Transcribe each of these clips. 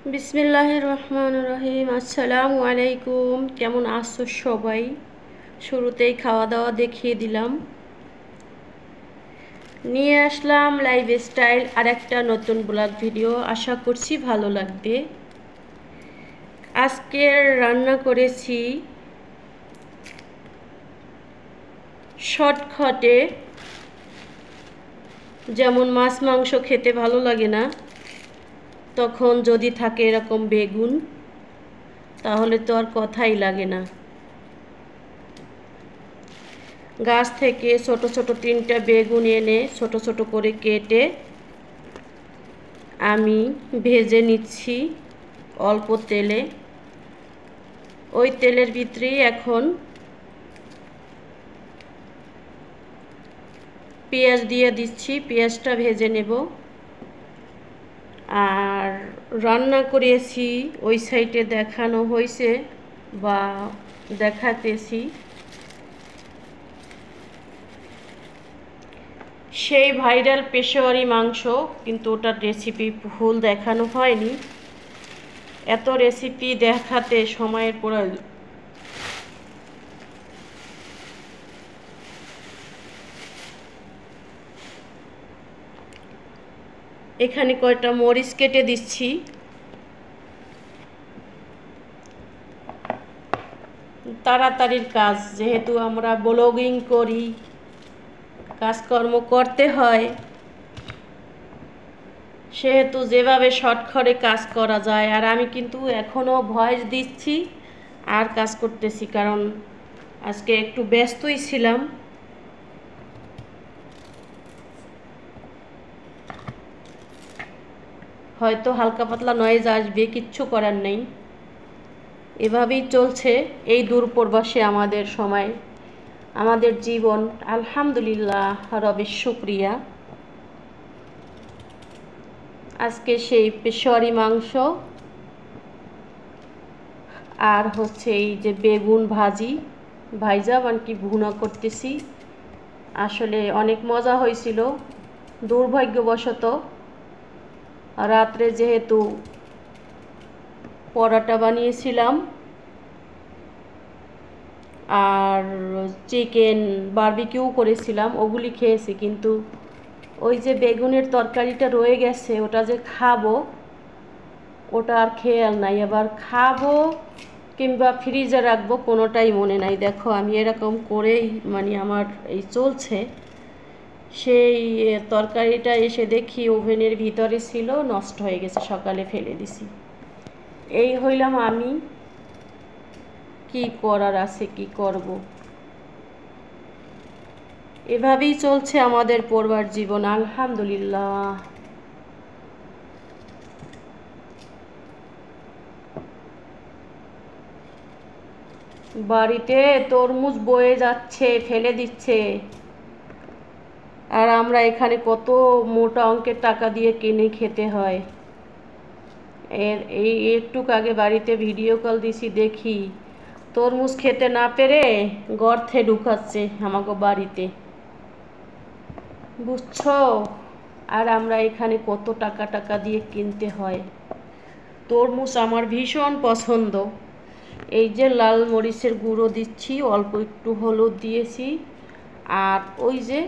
বিসমিল্লাহির রহমানির রহিম। আসসালামু আলাইকুম। কেমন আছো সবাই? শুরুতেই খাওয়া দাওয়া দেখিয়ে দিলাম। নিয়ে আসলাম লাইফস্টাইল আর একটা নতুন ব্লগ ভিডিও। আশা করছি ভালো লাগবে। আজকের রান্না করেছি শর্টকাটে, যেমন মাছ মাংস খেতে ভালো লাগে না, তখন যদি থাকে এরকম বেগুন, তাহলে তো আর কথাই লাগে না। গাছ থেকে ছোট ছোট 3টা বেগুন এনে ছোট ছোট করে কেটে আমি ভেজে নিচ্ছি অল্প তেলে। ওই তেলের ভিতরেই এখন পেঁয়াজ দিয়ে দিচ্ছি, পেঁয়াজটা ভেজে নেব। আর রান্না করেছি ওই সাইডে দেখানো হয়েছে বা দেখাতেছি, সেই ভাইরাল পেশোয়ারি মাংস, কিন্তু ওটার রেসিপি ভুল দেখানো হয়নি। এত রেসিপি দেখাতে সময়ের প্রয়োজন। এখানে কয়টা মরিচ কেটে দিচ্ছি। তাড়াতাড়ির কাজ, যেহেতু আমরা ব্লগিং করি, কাজকর্ম করতে হয়, সেহেতু যেভাবে শর্টকাটে কাজ করা যায়। আর আমি কিন্তু এখনও ভয়েস দিচ্ছি আর কাজ করতেছি, কারণ আজকে একটু ব্যস্তই ছিলাম। হয়তো হালকা পাতলা নয়েজ আসবে, কিচ্ছু করার নেই। এভাবেই চলছে এই দূরপ্রবাসে আমাদের সময়, আমাদের জীবন। আলহামদুলিল্লাহ, রবের শুকরিয়া। আজকে সেই পেশোয়ারি মাংস আর হচ্ছে এই যে বেগুন ভাইজা কি ভুনা করতেছি। আসলে অনেক মজা হয়েছিল। দুর্ভাগ্যবশত রাত্রে যেহেতু পরোটা বানিয়েছিলাম আর চিকেন বারবিকিউ করেছিলাম, ওগুলি খেয়েছি, কিন্তু ওই যে বেগুনের তরকারিটা রয়ে গেছে, ওটা যে খাবো ওটা আর খেয়াল নাই। আবার খাবো কিংবা ফ্রিজে রাখবো কোনোটাই মনে নাই। দেখো আমি এরকম করেই আমার এই চলছে। সেই তরকারিটা এসে দেখি ওভেনের ভিতরে ছিল, নষ্ট হয়ে গেছে, সকালে ফেলে দিছি। এই হইলাম আমি, কি করার আছে, কি করব। এভাবেই চলছে আমাদের পরিবার জীবন, আলহামদুলিল্লাহ। বাড়িতে তরমুজ বয়ে যাচ্ছে, ফেলে দিচ্ছে, আর আমরা এখানে কত মোটা অঙ্কের টাকা দিয়ে কিনে খেতে হয়। এই একটু আগে বাড়িতে ভিডিও কল দিছি, দেখি তরমুজ খেতে না পেরে গর্তে ঢুকাচ্ছে আমাকে বাড়িতে, বুঝছো? আর আমরা এখানে কত টাকা টাকা দিয়ে কিনতে হয়। তরমুজ আমার ভীষণ পছন্দ। এই যে লাল মরিচের গুঁড়ো দিচ্ছি, অল্প একটু হলুদ দিয়েছি, আর ওই যে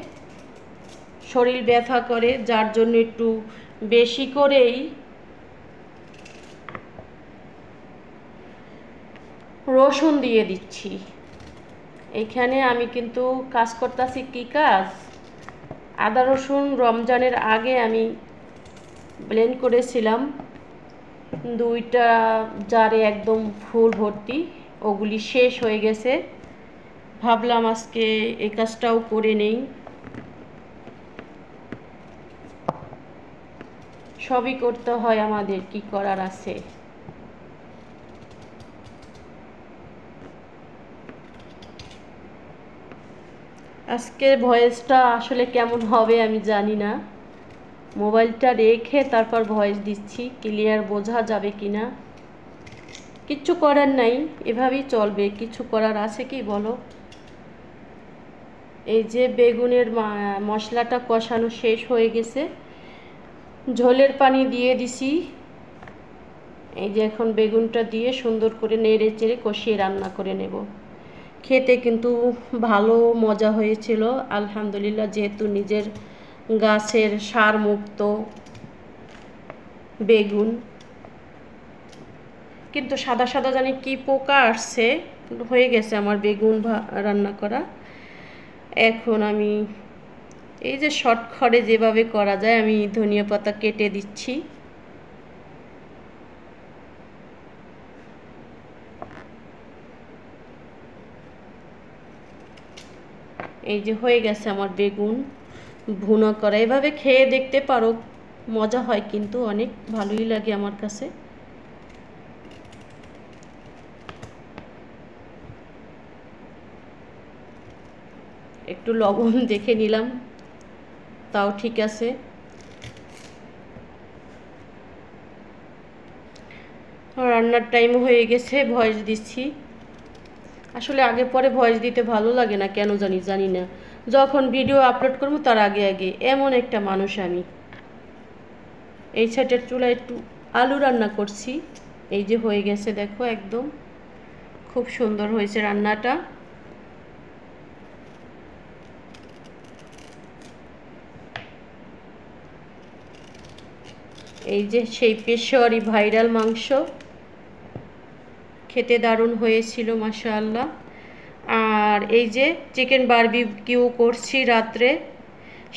শরীর ব্যথা করে যার জন্য একটু বেশি করেই রসুন দিয়ে দিচ্ছি। এখানে আমি কিন্তু কাজ করতেছি, কি কাজ, আদা রসুন রমজানের আগে আমি ব্লেন্ড করেছিলাম 2টা জারে একদম ফুল ভর্তি, ওগুলি শেষ হয়ে গেছে। ভাবলাম আজকে এই কাজটাও করে নেই। সবই করতে হয় আমাদের, কি করার আছে। আজকের ভয়েসটা আসলে কেমন হবে আমি জানি না। মোবাইলটা রেখে তারপর ভয়েস দিচ্ছি, ক্লিয়ার বোঝা যাবে কি না। কিচ্ছু করার নাই, এভাবেই চলবে। কিছু করার আছে কি বলো? এই যে বেগুনের মশলাটা কষানো শেষ হয়ে গেছে, ঝোলের পানি দিয়ে দিছি। এই যে এখন বেগুনটা দিয়ে সুন্দর করে নেড়ে চেড়ে কষিয়ে রান্না করে নেব। খেতে কিন্তু ভালো মজা হয়েছিল আলহামদুলিল্লাহ, যেহেতু নিজের গাছের সার মুক্ত বেগুন। কিন্তু সাদা সাদা জানি কি পোকা আসছে, হয়ে গেছে আমার বেগুন রান্না করা। এখন আমি এই যে শর্টকাটে যেভাবে করা যায়, আমি ধনিয়া পাতা কেটে দিচ্ছি। এই যে হয়ে গেছে আমার বেগুন ভুনা করা। এভাবে খেয়ে দেখতে পারো, মজা হয় কিন্তু অনেক ভালোই লাগে আমার কাছে। একটু লবণ দেখে নিলাম, তাও ঠিক আছে। রান্নার টাইম হয়ে গেছে, ভয়েস দিচ্ছি। আসলে আগে পরে ভয়েস দিতে ভালো লাগে না, কেন জানি না। যখন ভিডিও আপলোড করবো তার আগে আগে, এমন একটা মানুষ আমি। এই সাইডের চুলায় একটু আলু রান্না করছি। এই যে হয়ে গেছে, দেখো একদম খুব সুন্দর হয়েছে রান্নাটা। এই যে সেই পেশোয়ারি ভাইরাল মাংস, খেতে দারুণ হয়েছিল মাশাআল্লাহ। আর এই যে চিকেন বারবিকিউ করছি রাত্রে,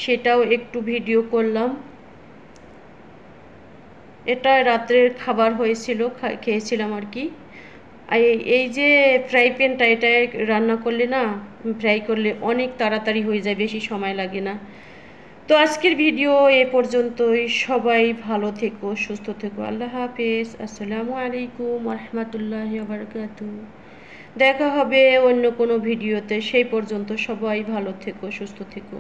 সেটাও একটু ভিডিও করলাম। এটা রাত্রের খাবার হয়েছিল, খেয়েছিলাম আর কি। এই যে ফ্রাই প্যানটা, এটা রান্না করলে না, ফ্রাই করলে অনেক তাড়াতাড়ি হয়ে যায়, বেশি সময় লাগে না। তো আজকের ভিডিও এ পর্যন্তই। সবাই ভালো থেকো, সুস্থ থেকো। আল্লাহ হাফেজ। আসসালামু আলাইকুম রহমতুল্লাহি ওয়া বারাকাতুহু। দেখা হবে অন্য কোনো ভিডিওতে। সেই পর্যন্ত সবাই ভালো থেকো, সুস্থ থেকো।